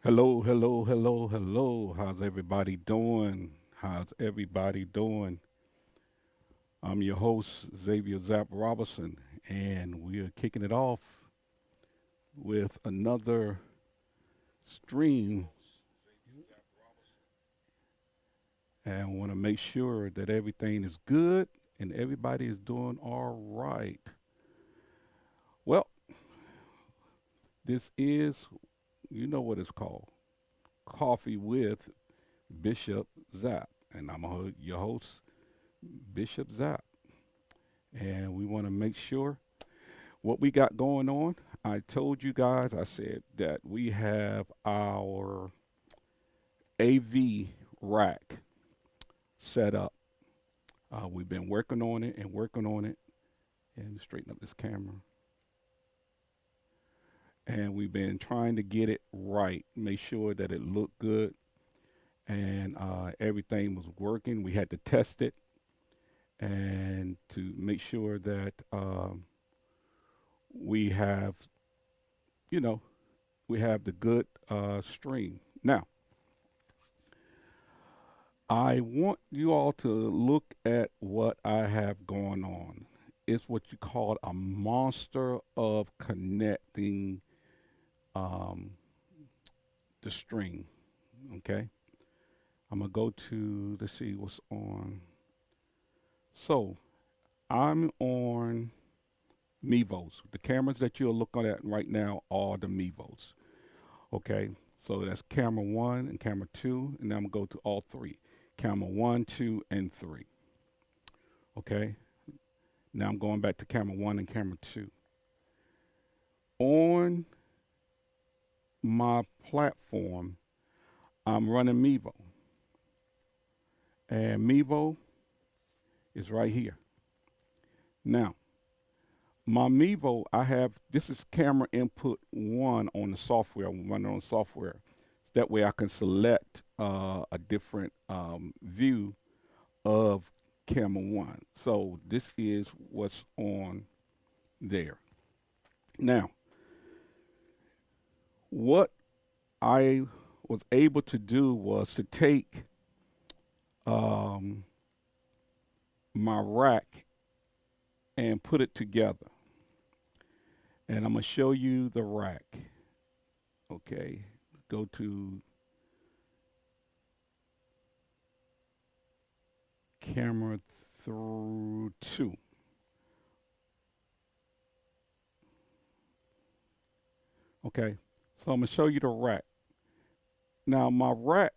Hello, hello, hello, hello. How's everybody doing? How's everybody doing? I'm your host, Xavier Zapp Robinson, and we are kicking it off with another stream. And I want to make sure that everything is good and everybody is doing all right. Well, this is, you know what it's called, Coffee with Bishop Zapp. And your host, Bishop Zapp. And we want to make sure what we got going on. I told you guys, I said that we have our AV rack set up. We've been working on it and working on it and straighten up this camera. And we've been trying to get it right, make sure that it looked good and everything was working. We had to test it and to make sure that we have, you know, we have the good stream. Now, I want you all to look at what I have going on. It's what you call a monster of connecting um, the string. Okay, I'm gonna go to let's see what's on. So I'm on Mevos. The cameras that you're looking at right now are the Mevos. Okay, so that's camera one and camera two, and then I'm gonna go to all three. Camera one, two, and three. Okay, now I'm going back to camera one and camera two. On my platform, I'm running Mevo, and Mevo is right here. Now, my Mevo, I have this is camera input one on the software. I'm running on software. That way I can select a different view of camera one. So this is what's on there. Now, what I was able to do was to take um, my rack and put it together. And I'm going to show you the rack. Okay, go to camera through two. Okay, so I'm gonna show you the rack. Now my rack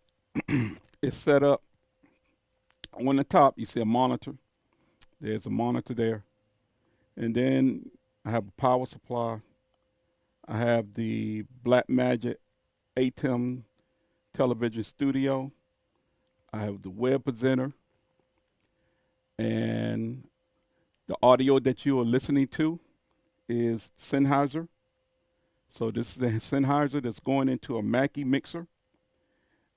is set up on the top. You see a monitor. There's a monitor there, and then I have a power supply. I have the Blackmagic ATEM television studio. I have the web presenter, and the audio that you are listening to is Sennheiser. So this is the Sennheiser that's going into a Mackie mixer,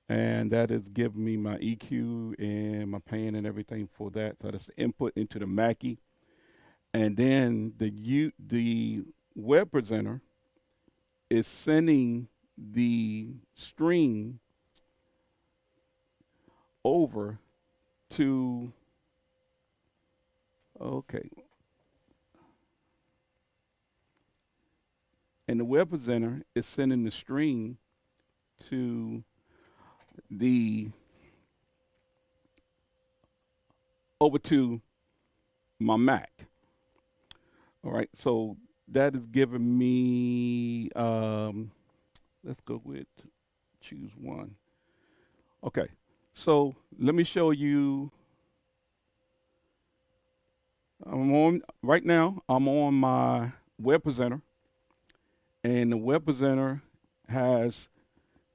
and that is giving me my EQ and my pan and everything for that. So that's the input into the Mackie, and then the web presenter is sending the stream over to okay, and the web presenter is sending the stream to the over to my Mac. All right, so that is giving me. Let's go with choose one. Okay, so let me show you. I'm on right now. I'm on my web presenter, and the web presenter has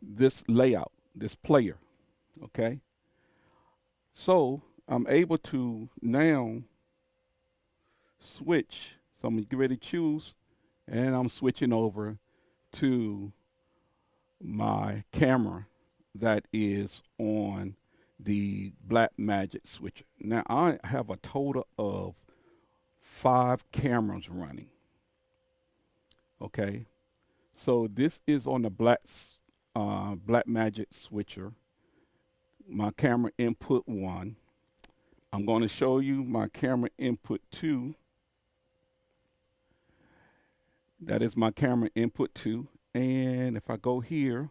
this layout, this player. Okay, so I'm able to now switch. So I'm gonna get ready to choose, and I'm switching over to my camera that is on the Blackmagic switcher. Now I have a total of 5 cameras running. Okay, so this is on the Blackmagic switcher, my camera input 1. I'm going to show you my camera input 2. That is my camera input 2. And if I go here,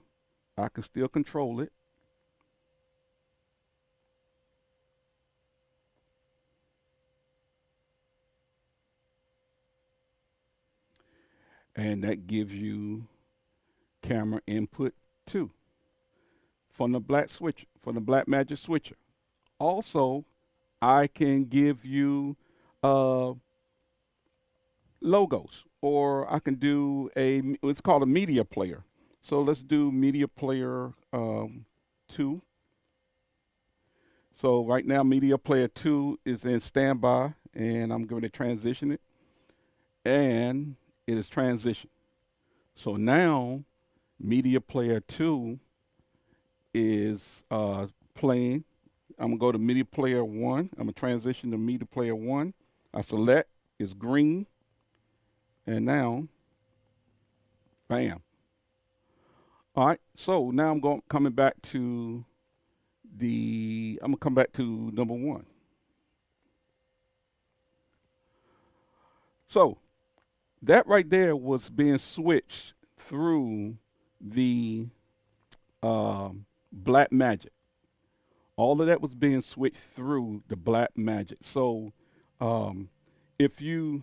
I can still control it. And that gives you camera input 2 from the Blackmagic switcher. Also, I can give you logos, or I can do it's called a media player. So let's do media player 2. So right now, media player 2 is in standby, and I'm going to transition it, and it is transitioned. So now, media player 2 is playing. I'm gonna go to media player 1. I'm gonna transition to media player 1. I select, it's green, and now, bam. All right, so now I'm coming back to I'm gonna come back to number 1. So that right there was being switched through the Blackmagic. All of that was being switched through the Blackmagic. So if you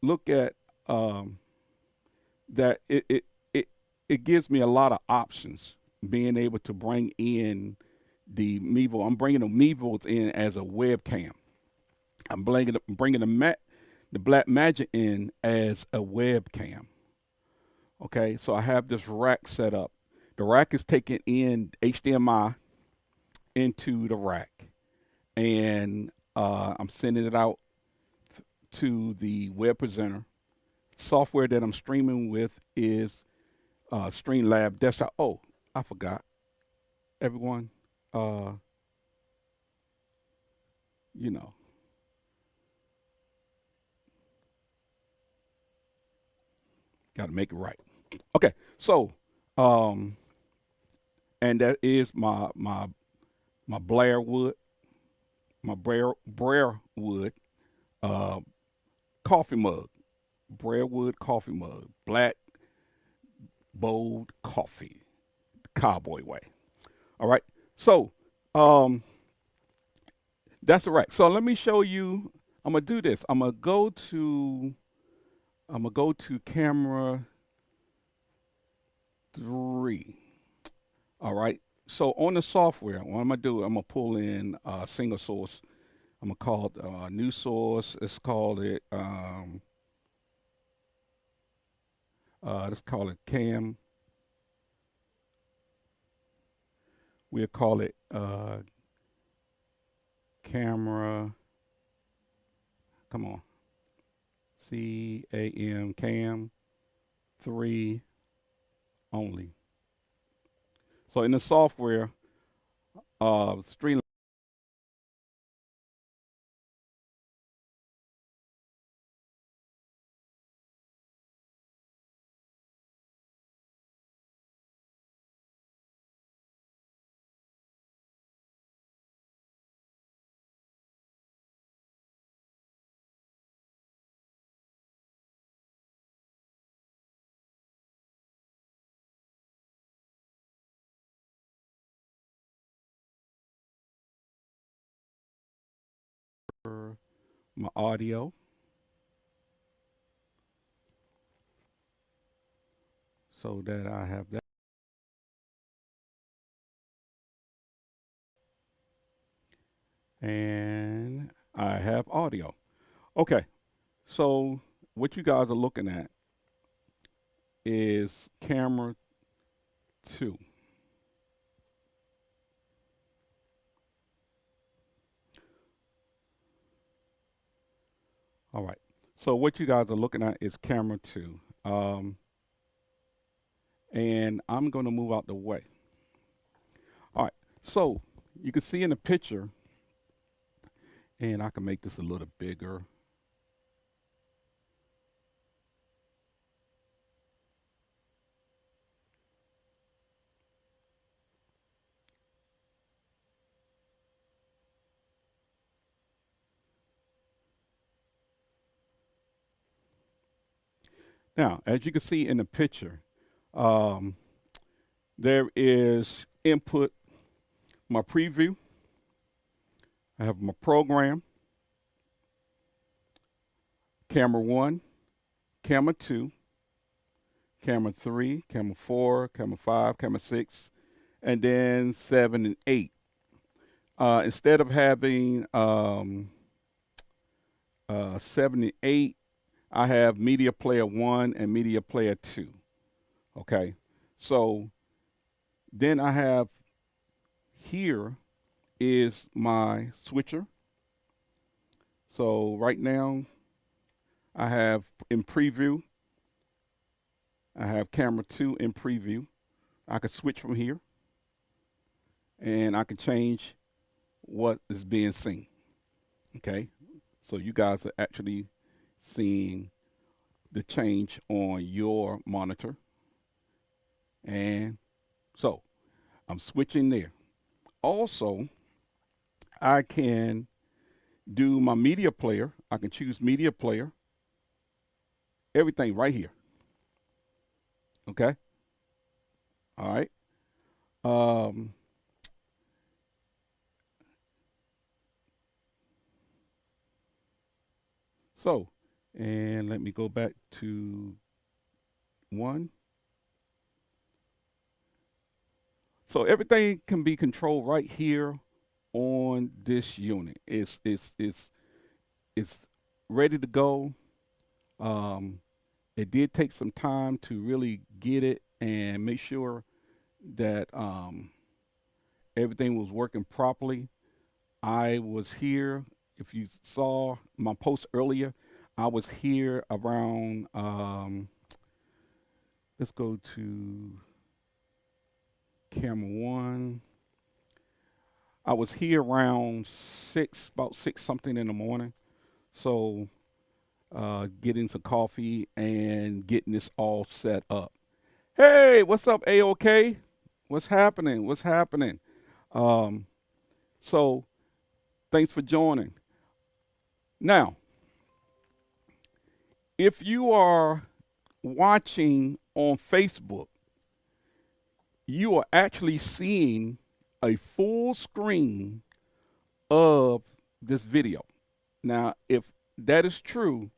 look at that, it gives me a lot of options being able to bring in the Mevo. I'm bringing the Mevos in as a webcam. I'm bringing the Blackmagic in as a webcam. Okay, so I have this rack set up. The rack is taking in HDMI into the rack, and I'm sending it out to the web presenter. Software that I'm streaming with is Streamlab Desktop. Oh, I forgot. Everyone, you know, got to make it right. Okay, so, and that is my Blair Wood, my Brer Wood coffee mug, Brer Wood coffee mug, black bold coffee, the cowboy way. All right, so that's the rack. So let me show you. I'm gonna do this. I'm gonna go to camera 3. All right. So on the software, what I'm gonna do, I'm gonna pull in a single source. I'm gonna call it new source. Let's call it cam. We'll call it camera. Come on, cam 3 only. So in the software, stream my audio so that I have that, and I have audio. Okay, so what you guys are looking at is camera 2. All right. So what you guys are looking at is camera 2. And I'm going to move out the way. All right. So you can see in the picture, and I can make this a little bigger. Now, as you can see in the picture, um, there is input, my preview. I have my program, camera 1, camera 2, camera 3, camera 4, camera 5, camera 6, and then 7 and 8. Instead of having 7 and 8, I have media player 1 and media player 2. Okay, so then I have here is my switcher. So right now I have in preview, I have camera 2 in preview. I can switch from here and I can change what is being seen. Okay, so you guys are actually seeing the change on your monitor. And so I'm switching there. Also, I can do my media player. I can choose media player, everything right here. Okay. All right. Um, so, and let me go back to 1. So everything can be controlled right here on this unit. It's ready to go. It did take some time to really get it and make sure that everything was working properly. I was here. If you saw my post earlier, I was here around. Let's go to camera 1. I was here around 6, about 6 something in the morning. So getting some coffee and getting this all set up. Hey, what's up, AOK? What's happening? What's happening? So thanks for joining. Now, if you are watching on Facebook, you are actually seeing a full screen of this video. Now, if that is true,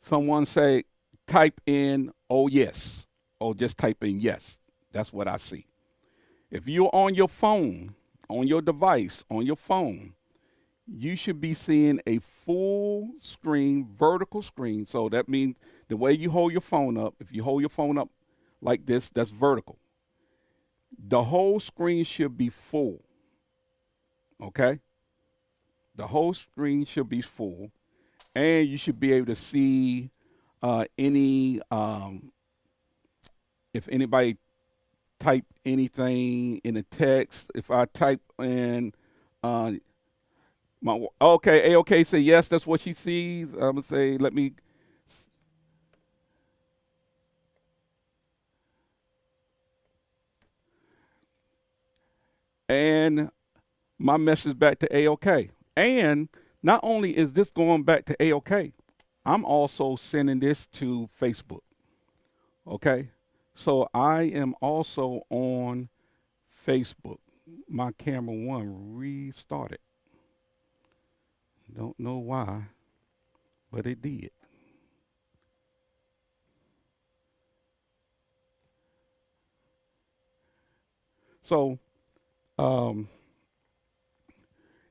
someone say, type in, oh yes, or just type in yes. That's what I see. If you're on your phone, on your device, on your phone, you should be seeing a full screen, vertical screen. So that means the way you hold your phone up, if you hold your phone up like this, that's vertical. The whole screen should be full. Okay? The whole screen should be full. And you should be able to see any, if anybody type anything in the text, if I type in okay, AOK say yes, that's what she sees. I'm gonna say, let me. And my message back to AOK. And not only is this going back to AOK, I'm also sending this to Facebook. Okay, so I am also on Facebook. My camera 1 restarted. Don't know why, but it did. So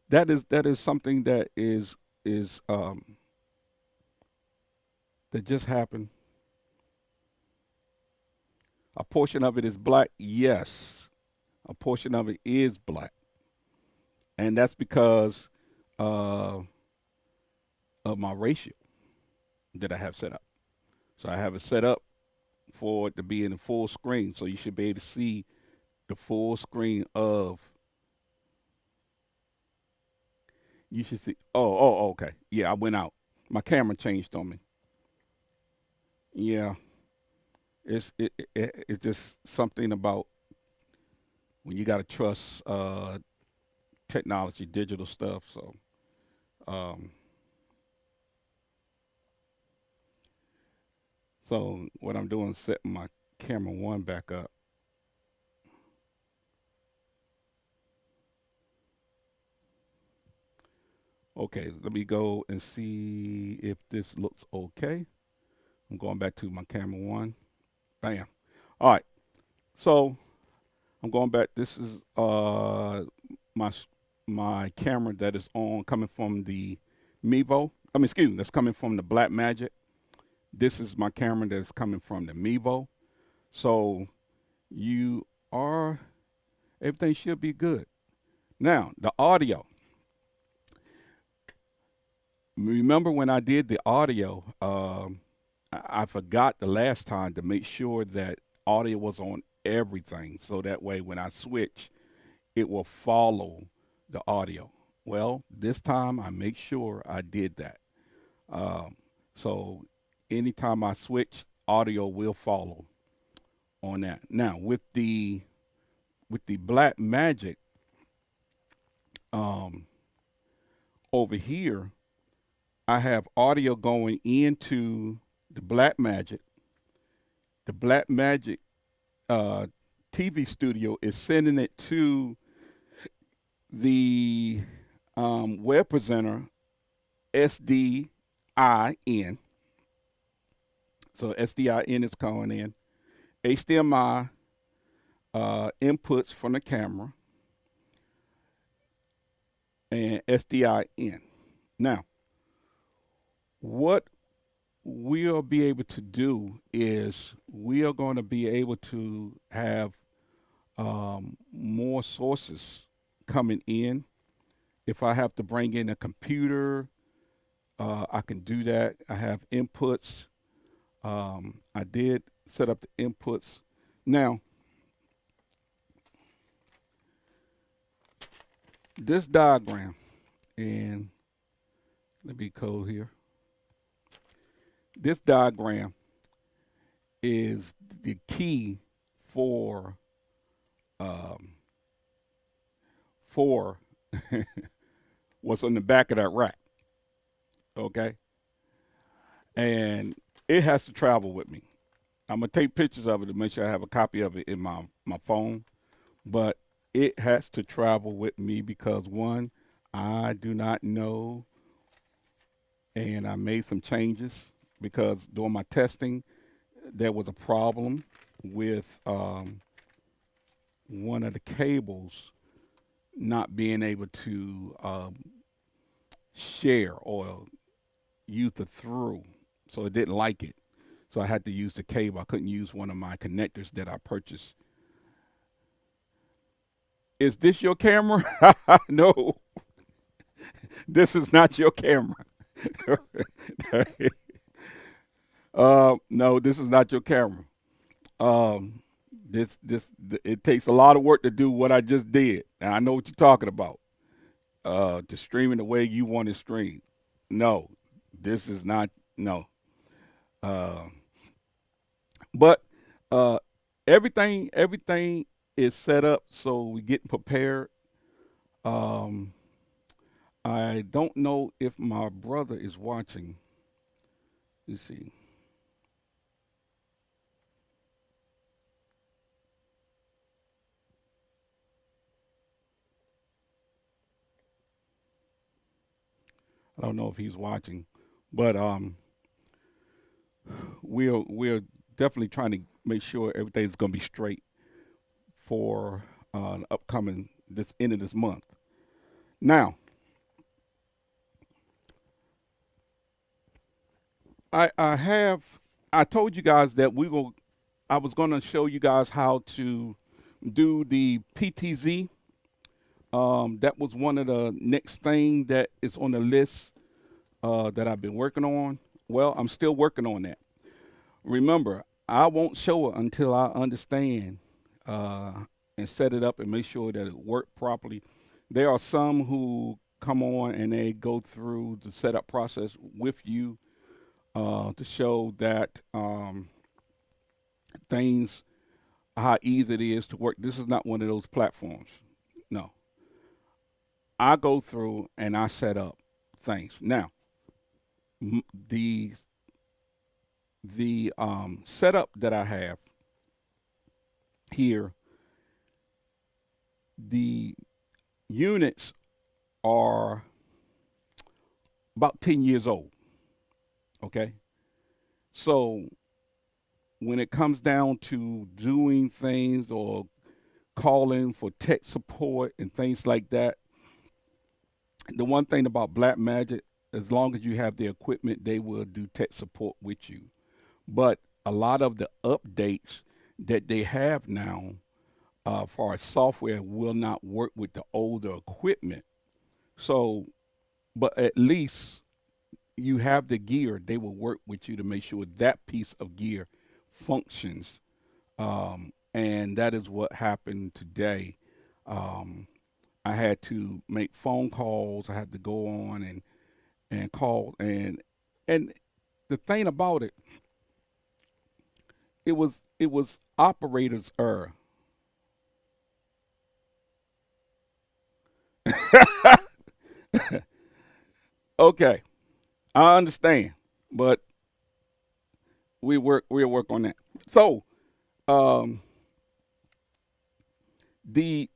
that is something that is that just happened. A portion of it is black, yes. A portion of it is black, and that's because of my ratio that I have set up. So I have it set up for it to be in the full screen, so you should be able to see the full screen of. You should see. Okay. Yeah, I went out. My camera changed on me. Yeah, it's just something about when you got to trust technology, digital stuff. So, So what I'm doing is setting my camera one back up. Okay, let me go and see if this looks okay. I'm going back to my camera one. Bam. All right. So I'm going back. This is my my camera that is on coming from the Mevo. I mean, excuse me, that's coming from the Black Magic. This is my camera that's coming from the Mevo. So you are everything should be good. Now the audio. Remember when I did the audio? I forgot the last time to make sure that audio was on everything, so that way when I switch, it will follow the audio. Well, this time I make sure I did that. Um, so anytime I switch, audio will follow on that. Now with the Black Magic um, over here, I have audio going into the Black Magic. The Black Magic uh, TV studio is sending it to the web presenter SDIN. So SDIN is calling in HDMI inputs from the camera and SDIN. Now, what we'll be able to do is we are going to be able to have more sources coming in. If I have to bring in a computer, I can do that. I have inputs. I did set up the inputs. Now, this diagram, and let me code here. This diagram is the key for um, for what's on the back of that rack. Okay, and it has to travel with me. I'm gonna take pictures of it to make sure I have a copy of it in my phone. But it has to travel with me because one, I do not know, and I made some changes because during my testing there was a problem with one of the cables not being able to share or use the through, so it didn't like it. So I had to use the cable. I couldn't use one of my connectors that I purchased. Is this your camera? No, this is not your camera. No, this is not your camera. Um, it takes a lot of work to do what I just did. And I know what you're talking about. To stream it the way you want to stream. No, this is not. No. Uh, but uh, everything is set up so we get prepared. Um, I don't know if my brother is watching. Let's see. I don't know if he's watching, but we're definitely trying to make sure everything's going to be straight for the upcoming this end of this month. Now, I told you guys that I was going to show you guys how to do the PTZ. That was one of the next thing that is on the list that I've been working on. Well, I'm still working on that. Remember, I won't show it until I understand uh, and set it up and make sure that it worked properly. There are some who come on and they go through the setup process with you to show that things how easy it is to work. This is not one of those platforms. No, I go through and I set up things. Now, the the setup that I have here, the units are about 10 years old. Okay. So when it comes down to doing things or calling for tech support and things like that, the one thing about Black Magic, as long as you have the equipment, they will do tech support with you. But a lot of the updates that they have now, for our software, will not work with the older equipment. So, but at least you have the gear, they will work with you to make sure that piece of gear functions. And that is what happened today. Um, I had to make phone calls. I had to go on and call and the thing about it, it was operator's error. Okay, I understand, but we'll work on that. So um, the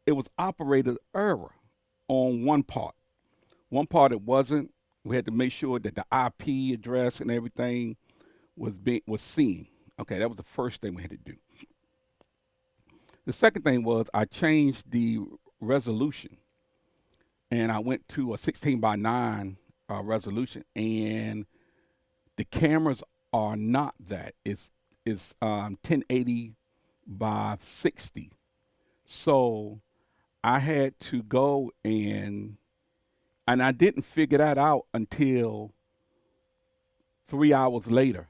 it was operator's error on one part. One part it wasn't. We had to make sure that the IP address and everything was seen. Okay, that was the first thing we had to do. The second thing was I changed the resolution and I went to a 16 by 9 resolution, and the cameras are not that. It's 1080 by 60. So I had to go and I didn't figure that out until 3 hours later,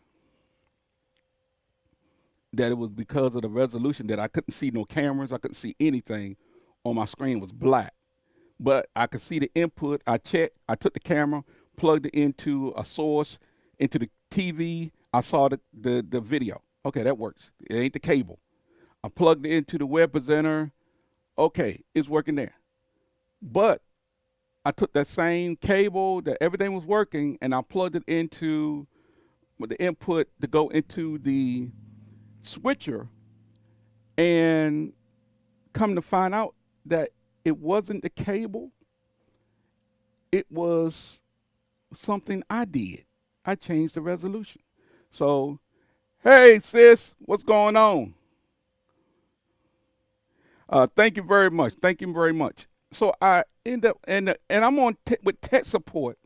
that it was because of the resolution that I couldn't see no cameras, I couldn't see anything on my screen. It was black. But I could see the input. I checked, I took the camera, plugged it into a source, into the TV. I saw the video. Okay, that works. It ain't the cable. I plugged it into the web presenter. Okay, it's working there. But I took that same cable that everything was working and I plugged it into with the input to go into the switcher, and come to find out that it wasn't the cable, it was something I did. I changed the resolution. So, hey sis, what's going on? Thank you very much. Thank you very much. So I end up and I'm on with tech support,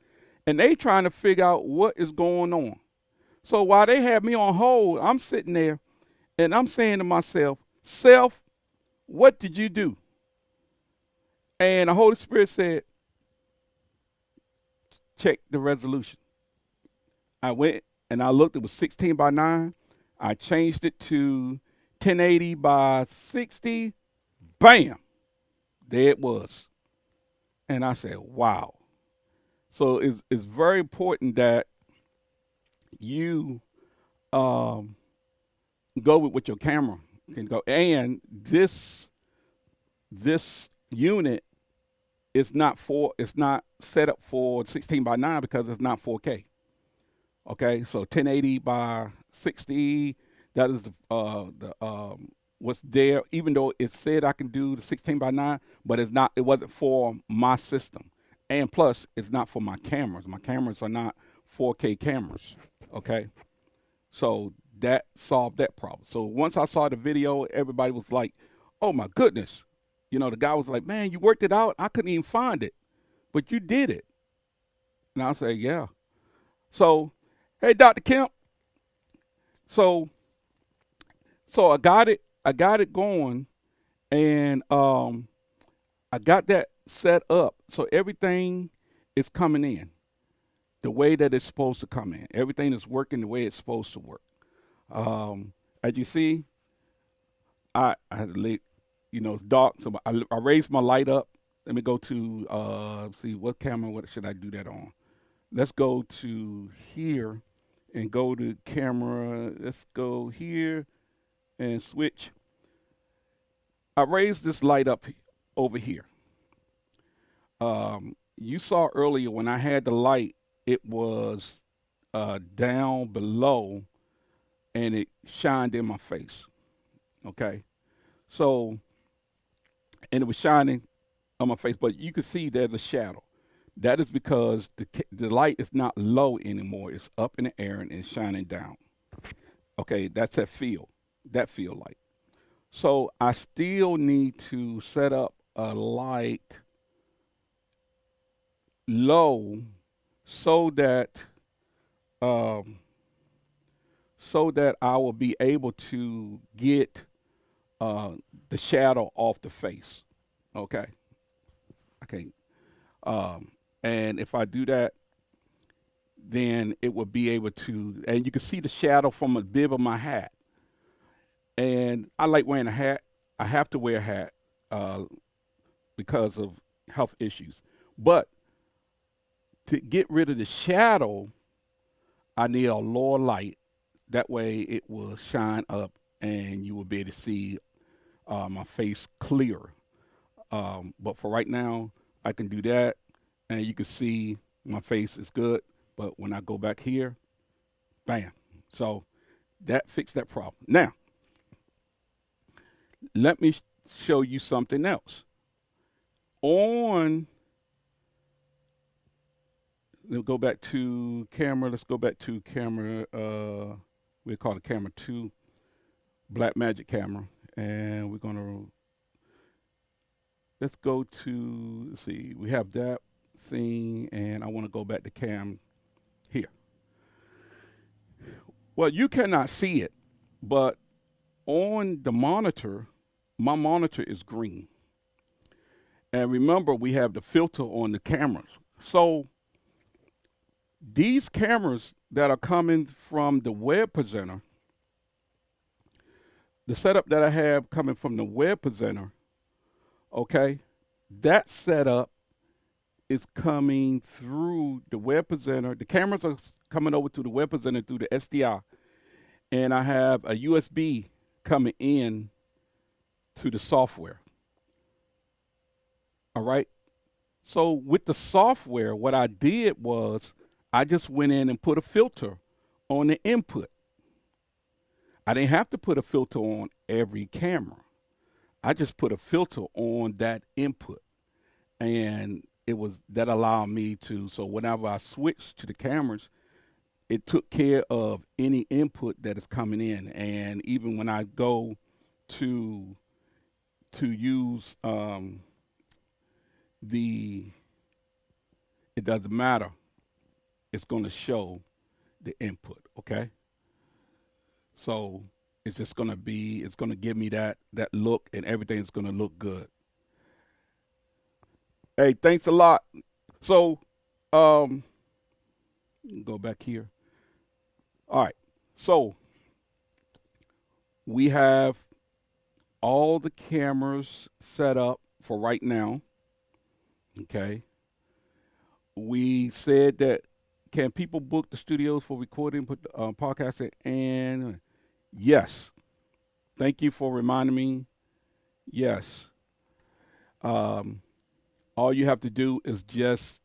and they trying to figure out what is going on. So while they have me on hold, I'm sitting there and I'm saying to myself, self, what did you do? And the Holy Spirit said, check the resolution. I went and I looked, it was 16 by 9. I changed it to 1080 by 60. Bam! There it was. And I said, wow. So it's very important that you um, go with your camera can go. And this unit is not set up for 16 by 9 because it's not 4K. Okay, so 1080 by 60. That is the what's there. Even though it said I can do the 16 by 9, but it's not. It wasn't for my system, and plus it's not for my cameras. My cameras are not 4K cameras. Okay, so that solved that problem. So once I saw the video, everybody was like, "Oh my goodness!" You know, the guy was like, "Man, you worked it out. I couldn't even find it, but you did it." And I say, "Yeah." So, hey, Dr. Kemp. So, so I got it. I got it going, and I got that set up. So everything is coming in the way that it's supposed to come in. Everything is working the way it's supposed to work. As you see, I had to lay, it's dark, so I raised my light up. Let me go to see what camera. What should I do that on? Let's go to here and go to camera. Let's go here and switch. I raised this light up over here. You saw earlier when I had the light, it was down below, and it shined in my face. Okay, so and it was shining on my face, but you could see there's a shadow. That is because the light is not low anymore; it's up in the air and it's shining down. Okay, that's that field light. So I still need to set up a light low so that um, I will be able to get uh, the shadow off the face. Okay, okay. Um, and if I do that, then it will be able to, and you can see the shadow from the bib of my hat. And I like wearing a hat. I have to wear a hat uh, because of health issues. But to get rid of the shadow, I need a lower light. That way it will shine up and you will be able to see my face clear. But for right now, I can do that and you can see my face is good. But when I go back here, bam. So that fixed that problem. Now, let me show you something else. Let's go back to camera. Let's go back to camera. We call it camera 2, Black Magic camera. And we're going to, let's go to, let's see, we have that thing. And I want to go back to cam here. Well, you cannot see it, but on the monitor, my monitor is green. And remember, we have the filter on the cameras. So these cameras that are coming from the web presenter, the setup that I have coming from the web presenter, okay, that setup is coming through the web presenter. The cameras are coming over to the web presenter through the SDI. And I have a USB coming in to the software. All right. So with the software, what I did was I just went in and put a filter on the input. I didn't have to put a filter on every camera. I just put a filter on that input. And that allowed me to, so whenever I switched to the cameras, it took care of any input that is coming in. And even when I go to use it doesn't matter. It's going to show the input, okay? So it's just going to it's going to give me that look, and everything's going to look good. Hey, thanks a lot. So go back here. All right. So we have all the cameras set up for right now. Okay. We said that can people book the studios for recording, podcasting? And yes. Thank you for reminding me. Yes. All you have to do is just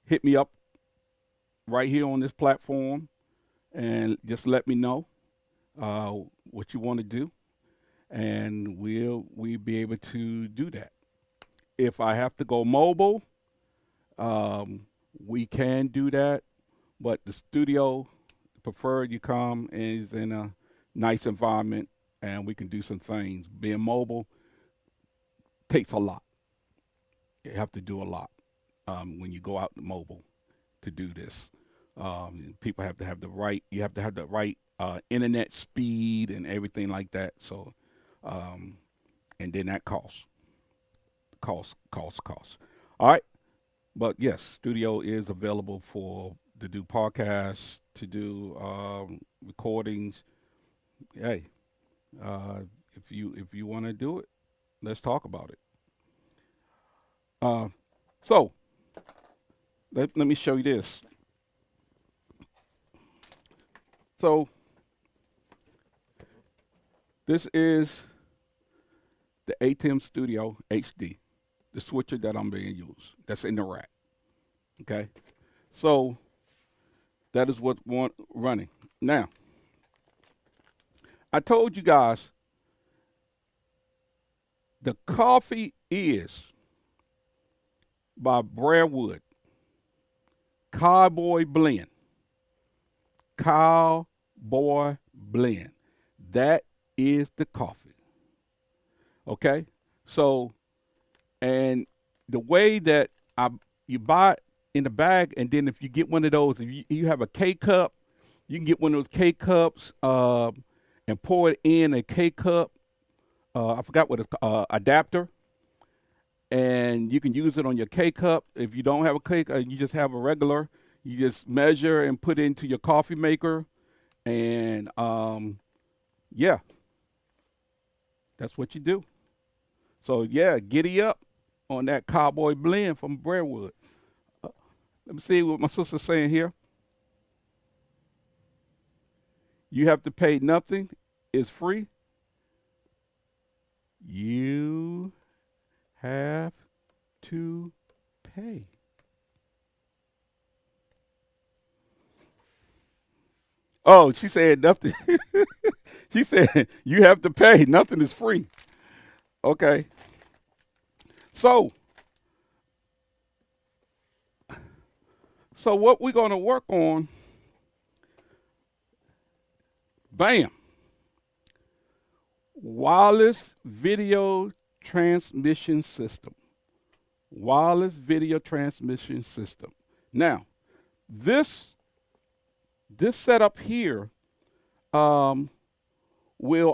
hit me up right here on this platform and just let me know what you want to do, and we'll be able to do that. If I have to go mobile, we can do that, but the studio preferred you come is in a nice environment and we can do some things. Being mobile takes a lot. You have to do a lot when you go out mobile to do this. People have to have you have to have the right internet speed and everything like that. So, and then that costs. All right. But yes, studio is available to do podcasts, to do recordings. Hey, if you want to do it, let's talk about it. So let me show you this. So this is the ATEM Studio HD, the switcher that I'm being used. That's in the rack. Okay. So That is what's running. Now, I told you guys the coffee is by Briarwood, Cowboy Blend. Cowboy Blend. That is the coffee. Okay? So, and the way that you buy it in the bag, and then if you get one of those, if you have a K cup, you can get one of those K cups and pour it in a K cup. I forgot what it's adapter, and you can use it on your K cup. If you don't have a K cup, you just have a regular. You just measure and put it into your coffee maker, and yeah, that's what you do. So yeah, giddy up on that Cowboy Blend from Briarwood. Let me see what my sister's saying here. You have to pay nothing. It's free. You have to pay. Oh, she said nothing. She said you have to pay. Nothing is free. Okay. So, so what we're going to work on, bam, wireless video transmission system. Wireless video transmission system. Now, this setup here will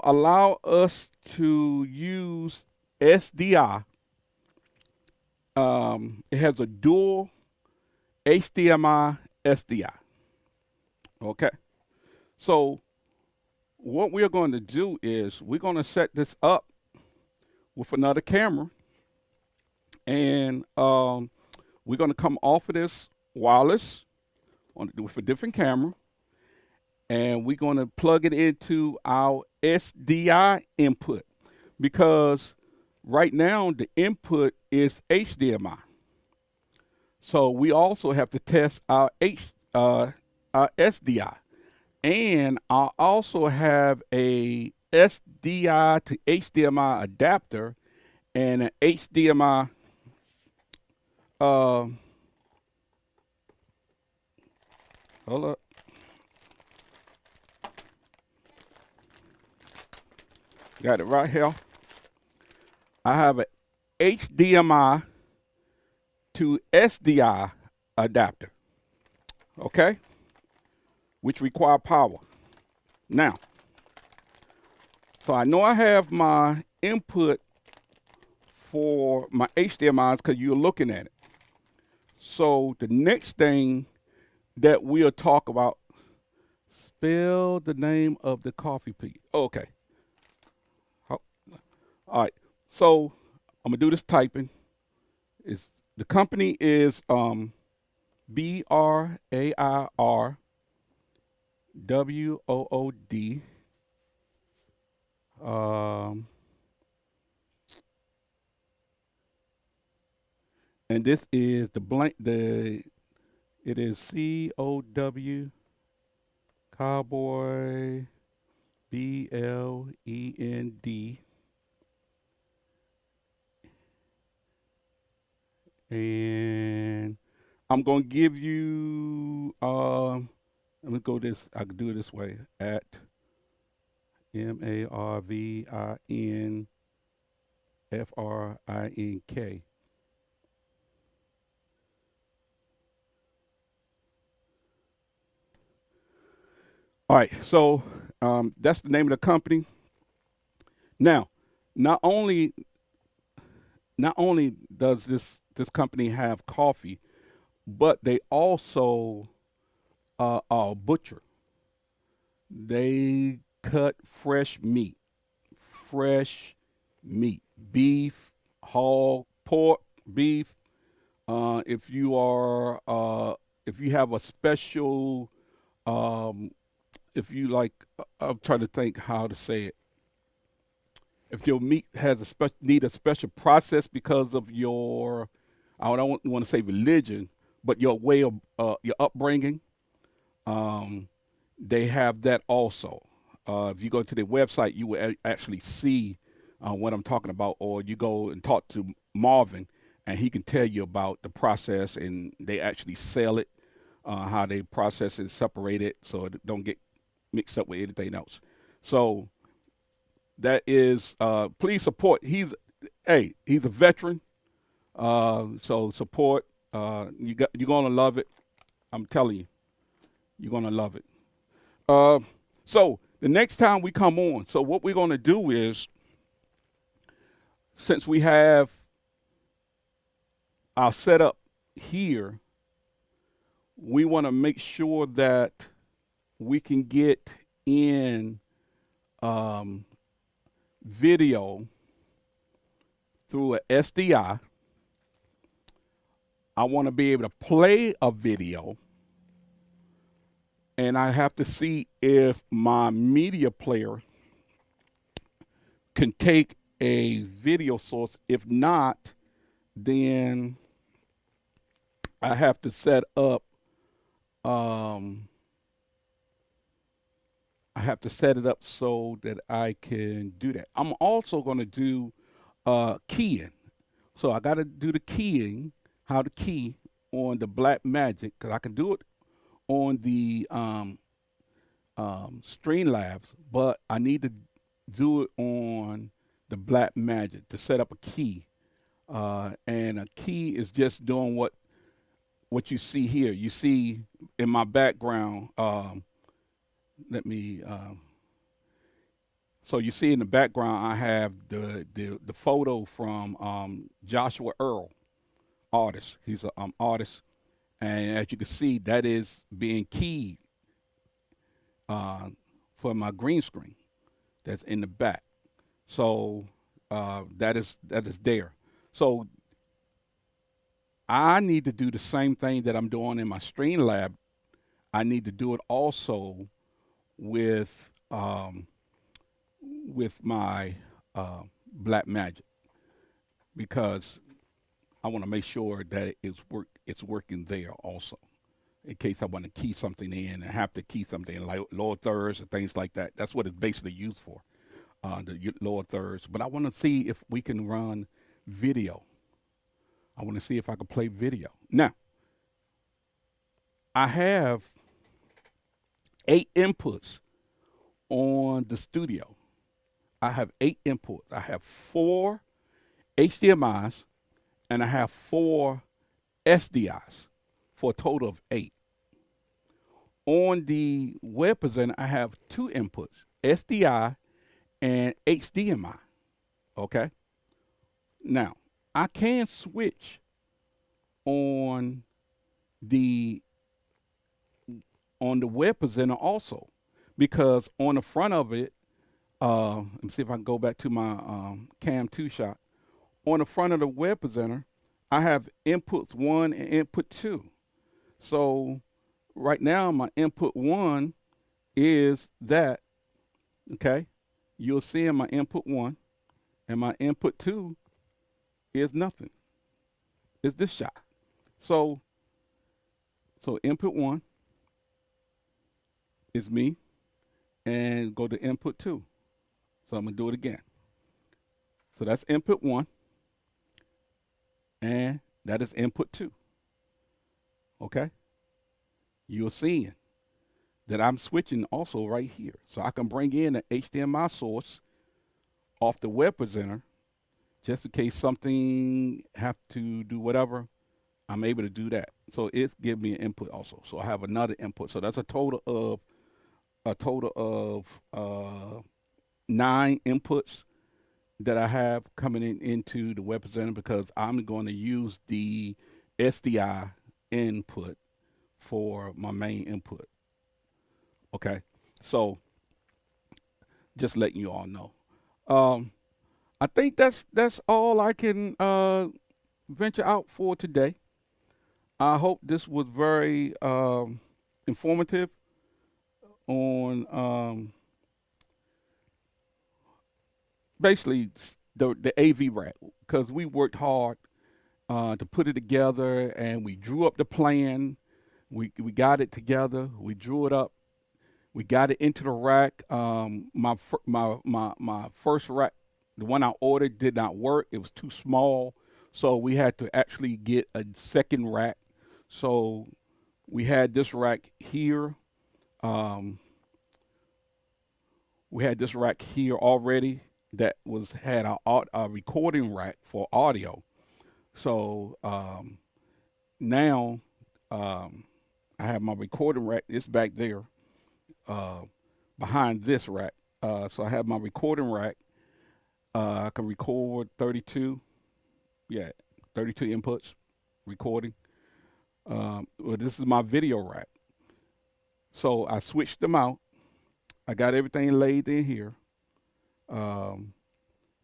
allow us to use SDI. It has a dual HDMI SDI. Okay. So what we're going to do is we're going to set this up with another camera, and we're going to come off of this wireless with a different camera, and we're going to plug it into our SDI input, because right now the input is HDMI. So we also have to test our SDI. And I also have a SDI to HDMI adapter and an HDMI hold up. Got it right here. I have an HDMI to SDI adapter. Okay? Which require power. Now, so I know I have my input for my HDMIs because you're looking at it. So the next thing that we'll talk about, spell the name of the coffee, please. Oh, okay. All right. So I'm gonna do this typing. The company is BRAIR WOOD. And this is it is COW Cowboy BLEND. And I'm gonna give you let me go this. I can do it this way at MARVINFRINK. All right, so that's the name of the company. Now, not only does this company have coffee, but they also are a butcher. They cut fresh meat, beef, hog, pork, beef. If you have a special, if you like, I'm trying to think how to say it. If your meat has need a special process because of I don't want to say religion, but your way of your upbringing. Um, they have that also. If you go to their website, you will actually see what I'm talking about, or you go and talk to Marvin, and he can tell you about the process, and they actually sell it, how they process it, separate it, so it don't get mixed up with anything else. So that is, please support. He's a veteran, so support. You're gonna love it. I'm telling you, you're gonna love it. Uh, so the next time we come on, so what we're gonna do is, since we have our setup here, we want to make sure that we can get in um, video through a SDI. I want to be able to play a video, and I have to see if my media player can take a video source. If not, then I have to set up. I have to set it up so that I can do that. I'm also going to do keying. So I got to do the keying, how to key on the Black Magic, because I can do it on the Streamlabs, but I need to do it on the Black Magic to set up a key. And a key is just doing what you see here. You see in my background. Let me. So you see in the background, I have the photo from Joshua Earl, artist. He's an artist, and as you can see, that is being keyed for my green screen that's in the back. So that is there. So I need to do the same thing that I'm doing in my Streamlab. I need to do it also with my Black Magic, because I want to make sure that it's working there also, in case I want to key something in and have to key something in, like lower thirds and things like that. That's what it's basically used for, the lower thirds. But I want to see if we can run video. I want to see if I can play video. Now, I have 8 inputs on the studio. I have 8 inputs. I have 4 HDMIs and I have 4 SDIs for a total of 8. On the web presenter, I have 2 inputs, SDI and HDMI. Okay? Now, I can switch on the web presenter also, because on the front of it, let me see if I can go back to my Cam 2 shot. On the front of the web presenter, I have inputs 1 and input 2. So right now, my input 1 is that, okay? You'll see in my input 1, and my input 2 is nothing. It's this shot. So input 1 is me, and go to input 2. So I'm going to do it again. So that's input 1, and that is input 2. Okay? You're seeing that I'm switching also right here. So I can bring in an HDMI source off the web presenter, just in case something have to do whatever. I'm able to do that. So it's giving me an input also. So I have another input. So that's a total of 9 inputs that I have coming into the web presenter, because I'm going to use the SDI input for my main input. Okay, so just letting you all know. I think that's all I can venture out for today. I hope this was very informative on basically the AV rack, because we worked hard to put it together, and we drew up the plan. We got it together. We drew it up. We got it into the rack. My first rack, the one I ordered, did not work. It was too small, so we had to actually get a second rack. So we had this rack here. Um, we had this rack here already that was had a recording rack for audio. So now um, I have my recording rack. It's back there uh, behind this rack. So I have my recording rack. I can record 32. Yeah, 32 inputs recording. Well, this is my video rack. So I switched them out. I got everything laid in here. Um,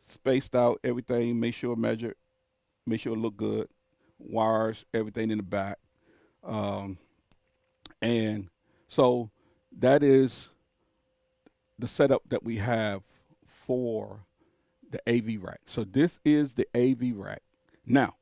Spaced out everything. Make sure measured. Make sure it look good. Wires, everything in the back. Um, and so that is the setup that we have for the AV rack. So this is the AV rack. Now,